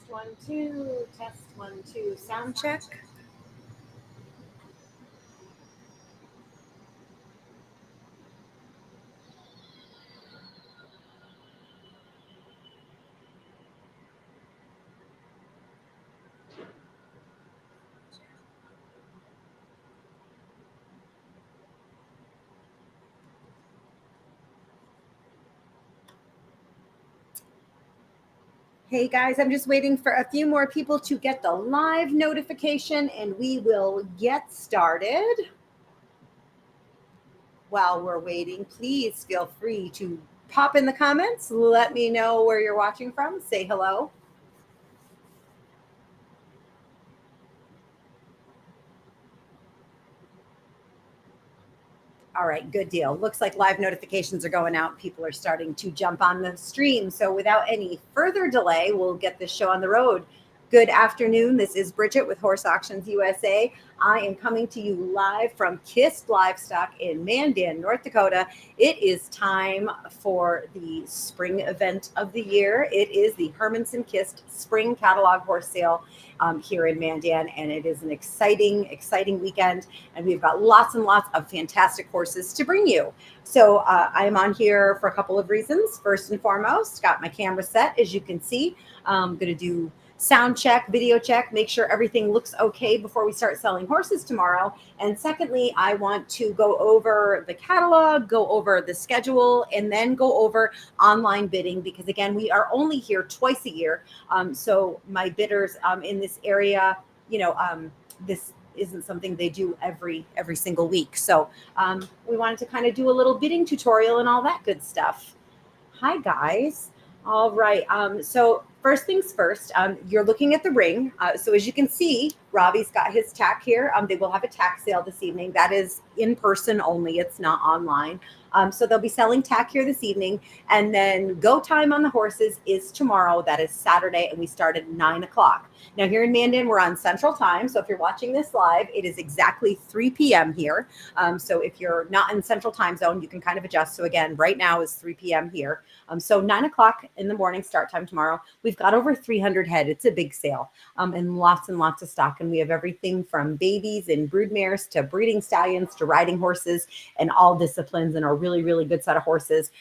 1, 2, test 1, 2, sound check. Hey guys, I'm just waiting for a few more people to get the live notification and we will get started. While we're waiting, please feel free to pop in the comments. Let me know where you're watching from. Say hello. All right, good deal. Looks like live notifications are going out. People are starting to jump on the stream. So without any further delay, we'll get this show on the road. Good afternoon. This is Bridget with Horse Auctions USA. I am coming to you live from Kist Livestock in Mandan, North Dakota. It is time for the spring event of the year. It is the Hermanson-Kist Spring Catalog Horse Sale here in Mandan, and it is an exciting weekend. And we've got lots and lots of fantastic horses to bring you. So I'm on here for a couple of reasons. First and foremost, got my camera set, as you can see. I'm going to do sound check, video check, make sure everything looks okay before we start selling horses tomorrow. And secondly, I want to go over the catalog, go over the schedule, and then go over online bidding, because again, we are only here twice a year. So my bidders in this area, this isn't something they do every single week. So we wanted to kind of do a little bidding tutorial and all that good stuff. Hi guys. All right. So first things first, you're looking at the ring. So as you can see, Robbie's got his tack here. They will have a tack sale this evening. That is in person only. It's not online. So they'll be selling tack here this evening. And then go time on the horses is tomorrow. That is Saturday. And we start at 9 o'clock. Now here in Mandan, we're on Central Time. So if you're watching this live, it is exactly 3 p.m. here. So if you're not in Central Time Zone, you can kind of adjust. So again, right now is 3 p.m. here. So 9 o'clock in the morning start time tomorrow. We've got over 300 head. It's a big sale and lots of stock. And we have everything from babies and brood mares to breeding stallions to riding horses and all disciplines, and a really good set of horses.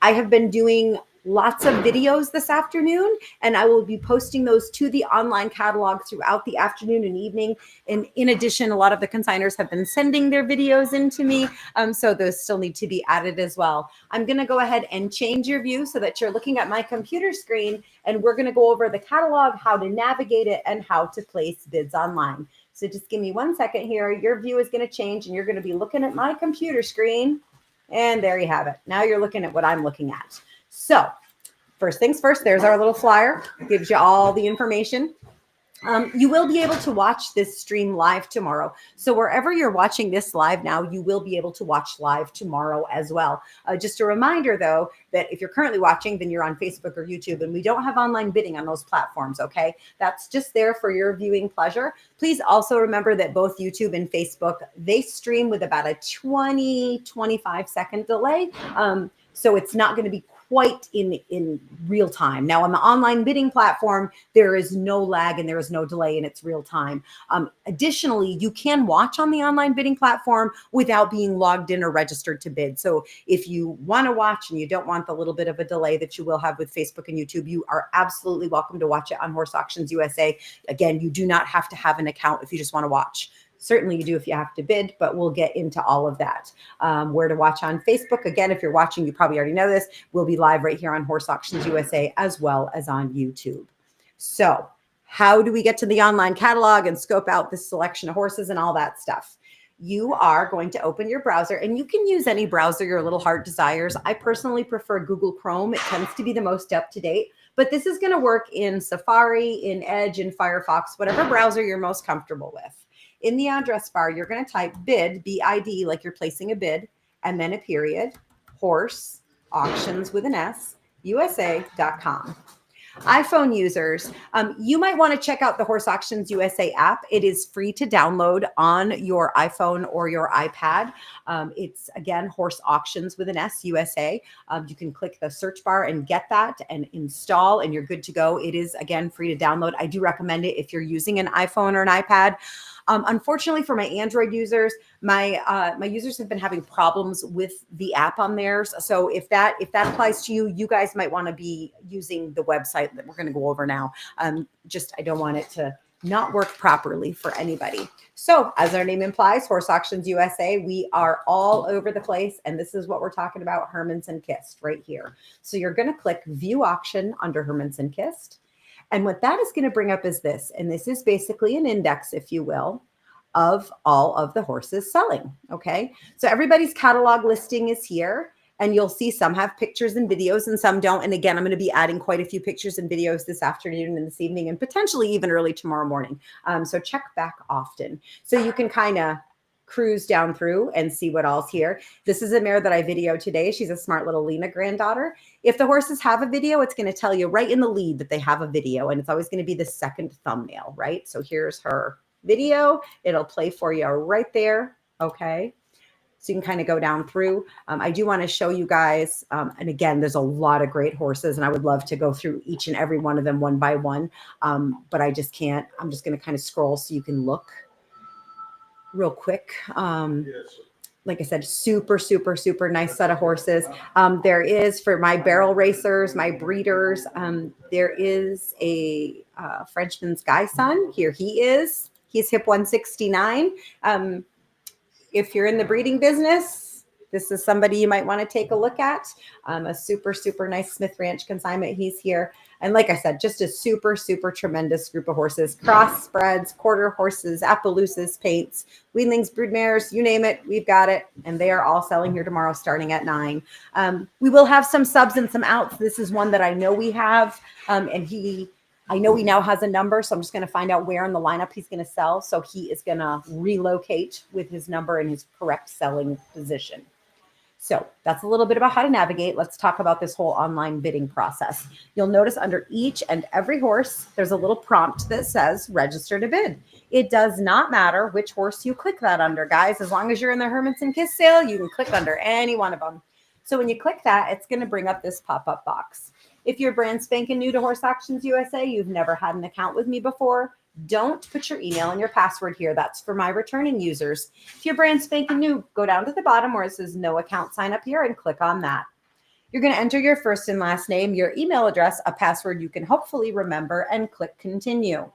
I have been doing lots of videos this afternoon, and I will be posting those to the online catalog throughout the afternoon and evening. And in addition, a lot of the consigners have been sending their videos into me. So those still need to be added as well. I'm going to go ahead and change your view so that you're looking at my computer screen, and we're going to go over the catalog, how to navigate it, and how to place bids online. So just give me 1 second here. Your view is going to change, and you're going to be looking at my computer screen. And there you have it. Now you're looking at what I'm looking at. So first things first, there's our little flyer. It gives you all the information. You will be able to watch this stream live tomorrow. So wherever you're watching this live now, you will be able to watch live tomorrow as well. Just a reminder, though, that if you're currently watching, then you're on Facebook or YouTube, and we don't have online bidding on those platforms, okay? That's just there for your viewing pleasure. Please also remember that both YouTube and Facebook, they stream with about a 20-25 second delay. So it's not going to be quite in real time. Now on the online bidding platform, there is no lag and there is no delay, and it's real time. Additionally, you can watch on the online bidding platform without being logged in or registered to bid. So if you want to watch and you don't want the little bit of a delay that you will have with Facebook and YouTube, you are absolutely welcome to watch it on Horse Auctions USA. Again, you do not have to have an account if you just want to watch. Certainly you do if you have to bid, but we'll get into all of that. Where to watch on Facebook. Again, if you're watching, you probably already know this. We'll be live right here on Horse Auctions USA as well as on YouTube. So how do we get to the online catalog and scope out this selection of horses and all that stuff? You are going to open your browser, and you can use any browser your little heart desires. I personally prefer Google Chrome. It tends to be the most up-to-date, but this is going to work in Safari, in Edge, in Firefox, whatever browser you're most comfortable with. In the address bar, you're going to type bid, B-I-D, like you're placing a bid, and then a period, horse, auctions with an S, USA.com. iPhone users, you might want to check out the Horse Auctions USA app. It is free to download on your iPhone or your iPad. It's, again, Horse Auctions with an S, USA. You can click the search bar and get that and install, and you're good to go. It is, again, free to download. I do recommend it if you're using an iPhone or an iPad. Unfortunately for my Android users, my users have been having problems with the app on theirs. So if that applies to you, you guys might want to be using the website that we're going to go over now. I don't want it to not work properly for anybody. So as our name implies, Horse Auctions USA, we are all over the place. And this is what we're talking about, Hermanson-Kist right here. So you're going to click View Auction under Hermanson-Kist. And what that is going to bring up is this, and this is basically an index, if you will, of all of the horses selling, okay? So everybody's catalog listing is here, and you'll see some have pictures and videos and some don't. And again, I'm going to be adding quite a few pictures and videos this afternoon and this evening and potentially even early tomorrow morning. So check back often. So you can kind of cruise down through and see what all's here. This is a mare that I videoed today. She's a smart little Lena granddaughter. If the horses have a video, it's going to tell you right in the lead that they have a video, and it's always going to be the second thumbnail, right? So here's her video. It'll play for you right there. Okay. So you can kind of go down through. I do want to show you guys, and again, there's a lot of great horses, and I would love to go through each and every one of them one by one, but I just can't. I'm just going to kind of scroll so you can look real quick. Like I said, super, super, super nice set of horses. There is, for my barrel racers, my breeders, there is a Frenchman's Guy son. Here he is. He's hip 169. If you're in the breeding business, this is somebody you might want to take a look at. A super, super nice Smith Ranch consignment. He's here. And like I said, just a super, super tremendous group of horses. Crossbreds, quarter horses, Appaloosas, paints, weanlings, broodmares, you name it, we've got it. And they are all selling here tomorrow starting at 9. We will have some subs and some outs. This is one that I know we have. I know he now has a number, so I'm just going to find out where in the lineup he's going to sell. So he is going to relocate with his number and his correct selling position. So that's a little bit about how to navigate. Let's talk about this whole online bidding process. You'll notice under each and every horse, there's a little prompt that says register to bid. It does not matter which horse you click that under, guys. As long as you're in the Hermanson-Kist sale, you can click under any one of them. So when you click that, it's going to bring up this pop-up box. If you're brand spanking new to Horse Auctions USA, you've never had an account with me before, don't put your email and your password here. That's for my returning users. If you're brand spanking new, go down to the bottom where it says no account sign up here and click on that. You're going to enter your first and last name, your email address, a password you can hopefully remember, and click continue.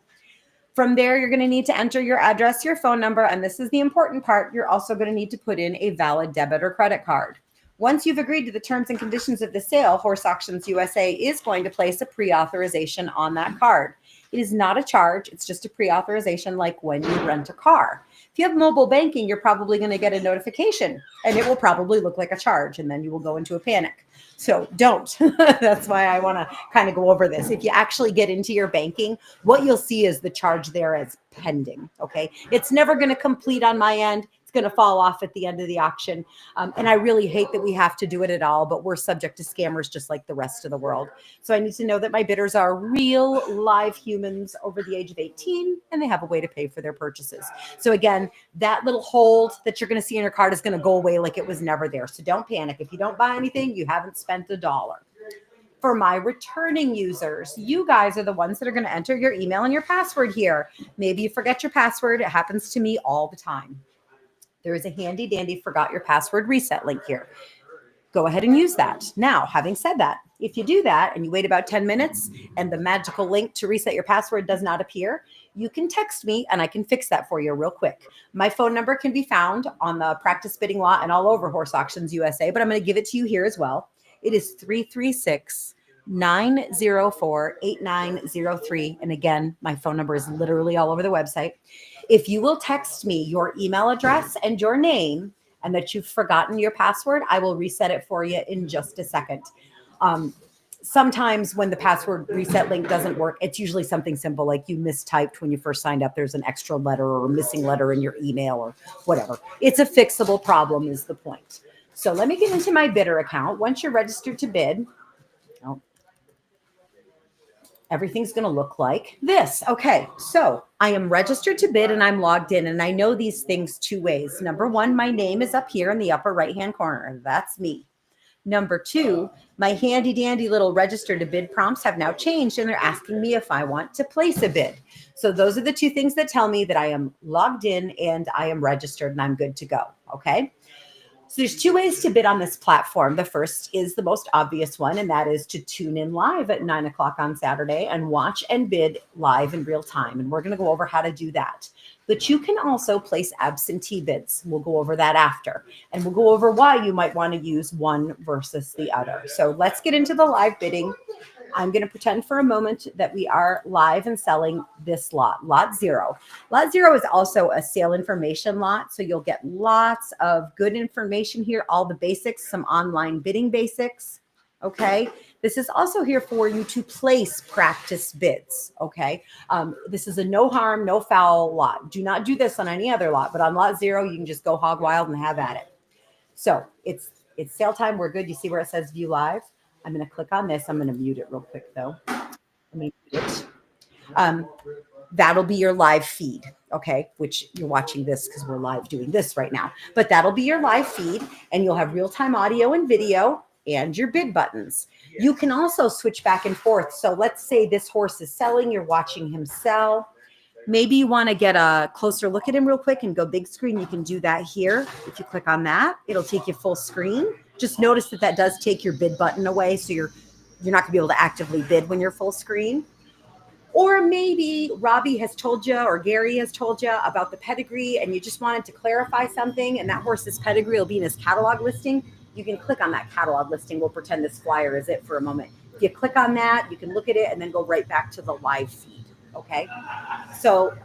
From there, you're going to need to enter your address, your phone number, and this is the important part. You're also going to need to put in a valid debit or credit card. Once you've agreed to the terms and conditions of the sale, Horse Auctions USA is going to place a pre-authorization on that card. It is not a charge. It's just a pre-authorization like when you rent a car. If you have mobile banking, you're probably going to get a notification, and it will probably look like a charge, and then you will go into a panic. So don't. That's why I want to kind of go over this. If you actually get into your banking, what you'll see is the charge there as pending, okay? It's never going to complete on my end. It's going to fall off at the end of the auction. And I really hate that we have to do it at all, but we're subject to scammers just like the rest of the world. So I need to know that my bidders are real live humans over the age of 18, and they have a way to pay for their purchases. So again, that little hold that you're going to see in your card is going to go away like it was never there. So don't panic. If you don't buy anything, you haven't spent $1. For my returning users, you guys are the ones that are going to enter your email and your password here. Maybe you forget your password. It happens to me all the time. There is a handy dandy forgot your password reset link here. Go ahead and use that. Now, having said that, if you do that and you wait about 10 minutes and the magical link to reset your password does not appear, you can text me and I can fix that for you real quick. My phone number can be found on the practice bidding lot and all over Horse Auctions USA, but I'm going to give it to you here as well. It is 336-904-8903. And again, my phone number is literally all over the website. If you will text me your email address and your name and that you've forgotten your password, I will reset it for you in just a second. Sometimes when the password reset link doesn't work, it's usually something simple like you mistyped when you first signed up. There's an extra letter or a missing letter in your email or whatever. It's a fixable problem is the point. So let me get into my bidder account. Once you're registered to bid, everything's going to look like this. Okay, so I am registered to bid and I'm logged in, and I know these things two ways. Number one, my name is up here in the upper right-hand corner, and that's me. Number two, my handy dandy little register to bid prompts have now changed, and they're asking me if I want to place a bid. So those are the two things that tell me that I am logged in and I am registered and I'm good to go. Okay. So there's two ways to bid on this platform. The first is the most obvious one, and that is to tune in live at 9 o'clock on Saturday and watch and bid live in real time. And we're going to go over how to do that. But you can also place absentee bids. We'll go over that after. And we'll go over why you might want to use one versus the other. So let's get into the live bidding. I'm going to pretend for a moment that we are live and selling this lot, lot 0. Lot 0 is also a sale information lot. So you'll get lots of good information here, all the basics, some online bidding basics. Okay. This is also here for you to place practice bids. Okay. This is a no harm, no foul lot. Do not do this on any other lot, but on lot 0, you can just go hog wild and have at it. So it's sale time. We're good. You see where it says view live? I'm going to click on this. I'm going to mute it real quick though. I'm going to mute it. That'll be your live feed. Okay. Which you're watching this because we're live doing this right now, but that'll be your live feed, and you'll have real-time audio and video and your bid buttons. You can also switch back and forth. So let's say this horse is selling. You're watching him sell. Maybe you want to get a closer look at him real quick and go big screen. You can do that here. If you click on that, it'll take you full screen. Just notice that that does take your bid button away. So you're not gonna be able to actively bid when you're full screen. Or maybe Robbie has told you, or Gary has told you about the pedigree, and you just wanted to clarify something, and that horse's pedigree will be in his catalog listing. You can click on that catalog listing. We'll pretend this flyer is it for a moment. If you click on that, you can look at it and then go right back to the live feed. Okay. So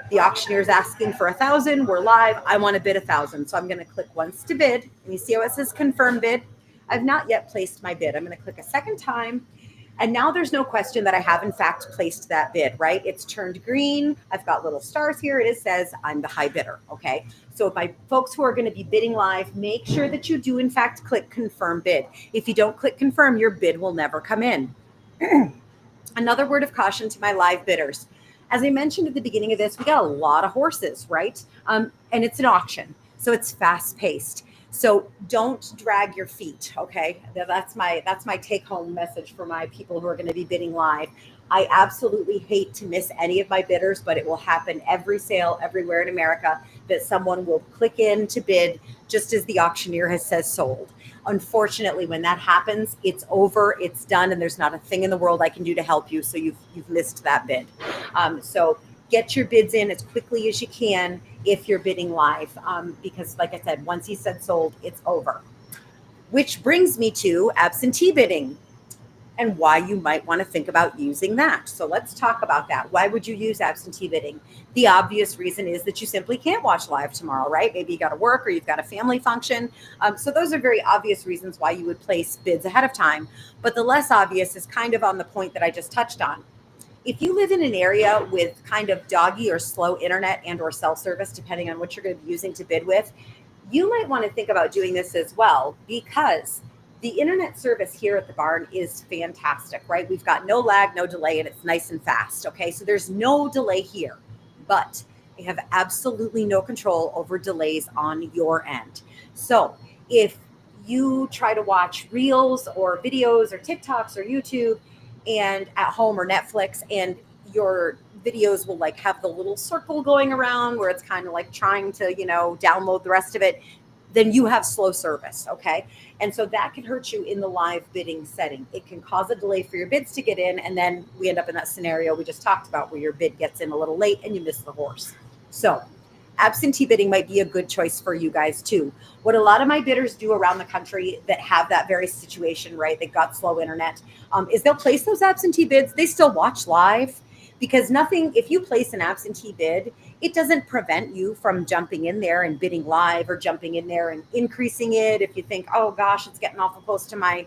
the auctioneer is asking for 1,000. We're live. I want to bid 1,000. So I'm going to click once to bid, and you see how it says confirm bid. I've not yet placed my bid. I'm going to click a second time. And now there's no question that I have in fact placed that bid, right? It's turned green. I've got little stars here. It says I'm the high bidder. Okay. So my folks who are going to be bidding live, make sure that you do in fact click confirm bid. If you don't click confirm, your bid will never come in. Another word of caution to my live bidders. As I mentioned at the beginning of this, we got a lot of horses, right? And it's an auction, so it's fast paced. So don't drag your feet. Okay. That's my take home message for my people who are going to be bidding live. I absolutely hate to miss any of my bidders, but it will happen every sale everywhere in America that someone will click in to bid just as the auctioneer has says sold. Unfortunately, when that happens, it's over, it's done, and there's not a thing in the world I can do to help you. So you've missed that bid. So get your bids in as quickly as you can if you're bidding live, because like I said, once he said sold, it's over. Which brings me to absentee bidding and why you might want to think about using that. So let's talk about that. Why would you use absentee bidding? The obvious reason is that you simply can't watch live tomorrow, right? Maybe you got to work or you've got a family function. So those are very obvious reasons why you would place bids ahead of time. But the less obvious is kind of on the point that I just touched on. If you live in an area with kind of doggy or slow internet and or cell service, depending on what you're going to be using to bid with, you might want to think about doing this as well, because the internet service here at the barn is fantastic, right? We've got no lag, no delay, and it's nice and fast. Okay. So there's no delay here, but you have absolutely no control over delays on your end. So if you try to watch reels or videos or TikToks or YouTube and at home or Netflix, and your videos will like have the little circle going around where it's kind of like trying to, download the rest of it, then you have slow service. Okay. And so that can hurt you in the live bidding setting. It can cause a delay for your bids to get in. And then we end up in that scenario we just talked about where your bid gets in a little late and you miss the horse. So absentee bidding might be a good choice for you guys too. What a lot of my bidders do around the country that have that very situation, right? They've got slow internet, is they'll place those absentee bids. They still watch live, because if you place an absentee bid, it doesn't prevent you from jumping in there and bidding live, or jumping in there and increasing it. If you think, oh gosh, it's getting awful close to my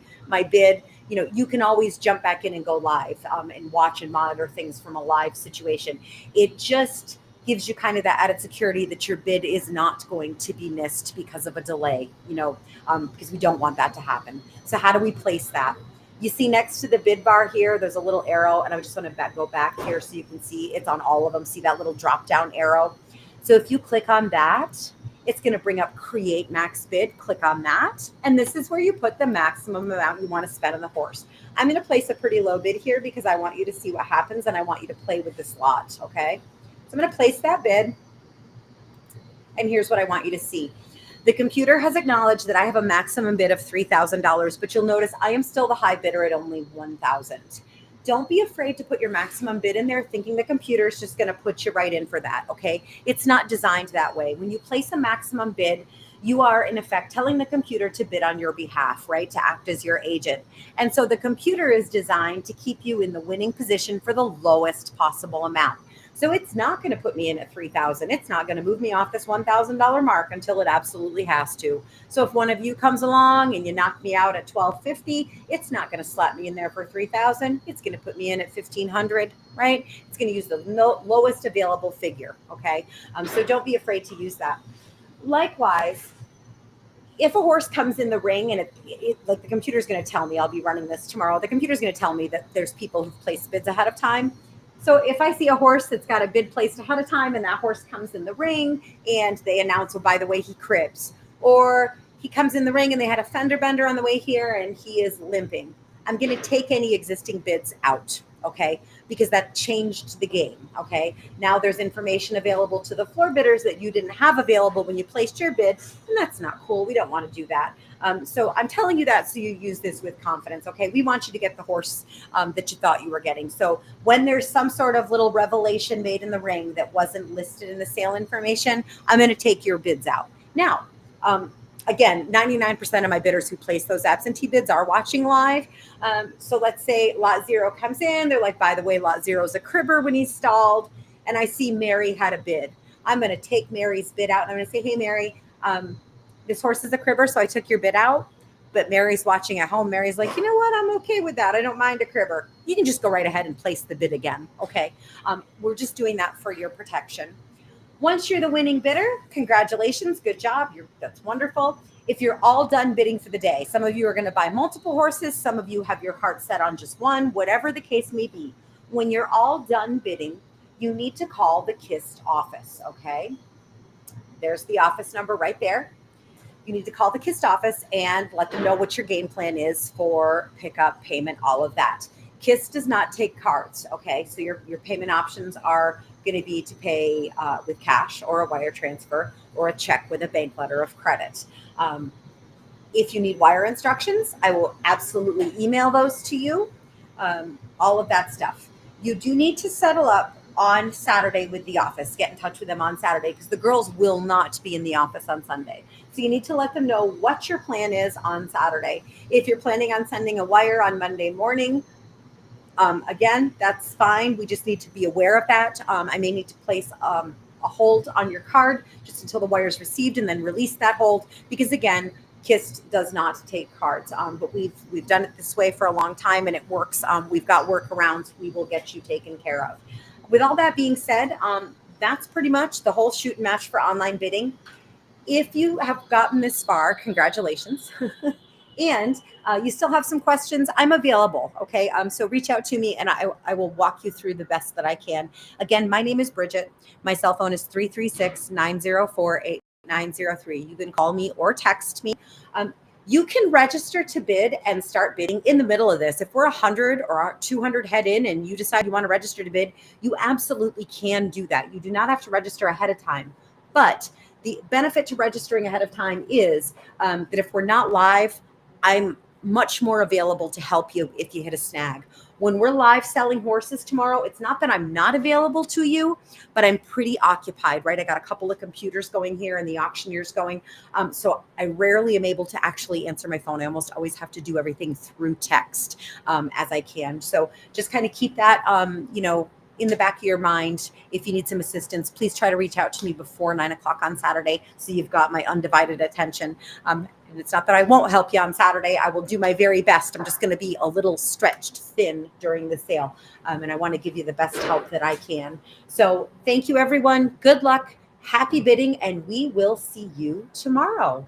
bid, you can always jump back in and go live and watch and monitor things from a live situation. It just gives you kind of that added security that your bid is not going to be missed because of a delay, because we don't want that to happen. So how do we place that? You see next to the bid bar here, there's a little arrow, and I just want to go back here so you can see it's on all of them. See that little drop down arrow? So if you click on that, it's going to bring up create max bid. Click on that. And this is where you put the maximum amount you want to spend on the horse. I'm going to place a pretty low bid here because I want you to see what happens and I want you to play with this lot. Okay. So I'm going to place that bid. And here's what I want you to see. The computer has acknowledged that I have a maximum bid of $3,000, but you'll notice I am still the high bidder at only $1,000. Don't be afraid to put your maximum bid in there thinking the computer is just going to put you right in for that, okay? It's not designed that way. When you place a maximum bid, you are in effect telling the computer to bid on your behalf, right? To act as your agent. And so the computer is designed to keep you in the winning position for the lowest possible amount. So it's not going to put me in at $3,000. It's not going to move me off this $1,000 mark until it absolutely has to. So if one of you comes along and you knock me out at $1,250, it's not going to slap me in there for $3,000. It's going to put me in at $1,500, right? It's going to use the lowest available figure, okay? So don't be afraid to use that. Likewise, if a horse comes in the ring and like the computer's going to tell me, I'll be running this tomorrow, the computer's going to tell me that there's people who've placed bids ahead of time. So if I see a horse that's got a bid placed ahead of time and that horse comes in the ring and they announce, oh, by the way, he cribs, or he comes in the ring and they had a fender bender on the way here and he is limping, I'm going to take any existing bids out, okay? Because that changed the game, okay? Now there's information available to the floor bidders that you didn't have available when you placed your bid, and that's not cool. We don't want to do that. So I'm telling you that so you use this with confidence, okay? We want you to get the horse that you thought you were getting. So when there's some sort of little revelation made in the ring that wasn't listed in the sale information, I'm going to take your bids out. Now, again, 99% of my bidders who place those absentee bids are watching live. So let's say lot 0 comes in. They're like, by the way, lot 0 is a cribber when he's stalled. And I see Mary had a bid. I'm going to take Mary's bid out. And I'm going to say, hey, Mary, this horse is a cribber, so I took your bid out. But Mary's watching at home. Mary's like, you know what? I'm okay with that. I don't mind a cribber. You can just go right ahead and place the bid again. Okay. We're just doing that for your protection. Once you're the winning bidder, congratulations, good job. That's wonderful. If you're all done bidding for the day, some of you are going to buy multiple horses. Some of you have your heart set on just one, whatever the case may be. When you're all done bidding, you need to call the Kist office, okay? There's the office number right there. You need to call the Kist office and let them know what your game plan is for pickup, payment, all of that. Kist does not take cards, okay? So your payment options are going to be to pay with cash or a wire transfer or a check with a bank letter of credit. If you need wire instructions, I will absolutely email those to you, all of that stuff. You do need to settle up on Saturday with the office. Get in touch with them on Saturday because the girls will not be in the office on Sunday. So you need to let them know what your plan is on Saturday. If you're planning on sending a wire on Monday morning, again, that's fine. We just need to be aware of that. I may need to place a hold on your card just until the wire is received and then release that hold because, again, Kist does not take cards. But we've done it this way for a long time and it works. We've got workarounds. We will get you taken care of. With all that being said, that's pretty much the whole shoot and match for online bidding. If you have gotten this far, congratulations. And you still have some questions, I'm available, okay? So reach out to me and I will walk you through the best that I can. Again, my name is Bridget. My cell phone is 336-904-8903. You can call me or text me. You can register to bid and start bidding in the middle of this. If we're 100 or 200 head in and you decide you want to register to bid, you absolutely can do that. You do not have to register ahead of time. But the benefit to registering ahead of time is that if we're not live, I'm much more available to help you if you hit a snag. When we're live selling horses tomorrow, it's not that I'm not available to you, but I'm pretty occupied, right? I got a couple of computers going here and the auctioneer's going. So I rarely am able to actually answer my phone. I almost always have to do everything through text as I can. So just kind of keep that, in the back of your mind. If you need some assistance, please try to reach out to me before 9 o'clock on Saturday so you've got my undivided attention. And it's not that I won't help you on Saturday. I will do my very best. I'm just going to be a little stretched thin during the sale. And I want to give you the best help that I can. So thank you, everyone. Good luck. Happy bidding. And we will see you tomorrow.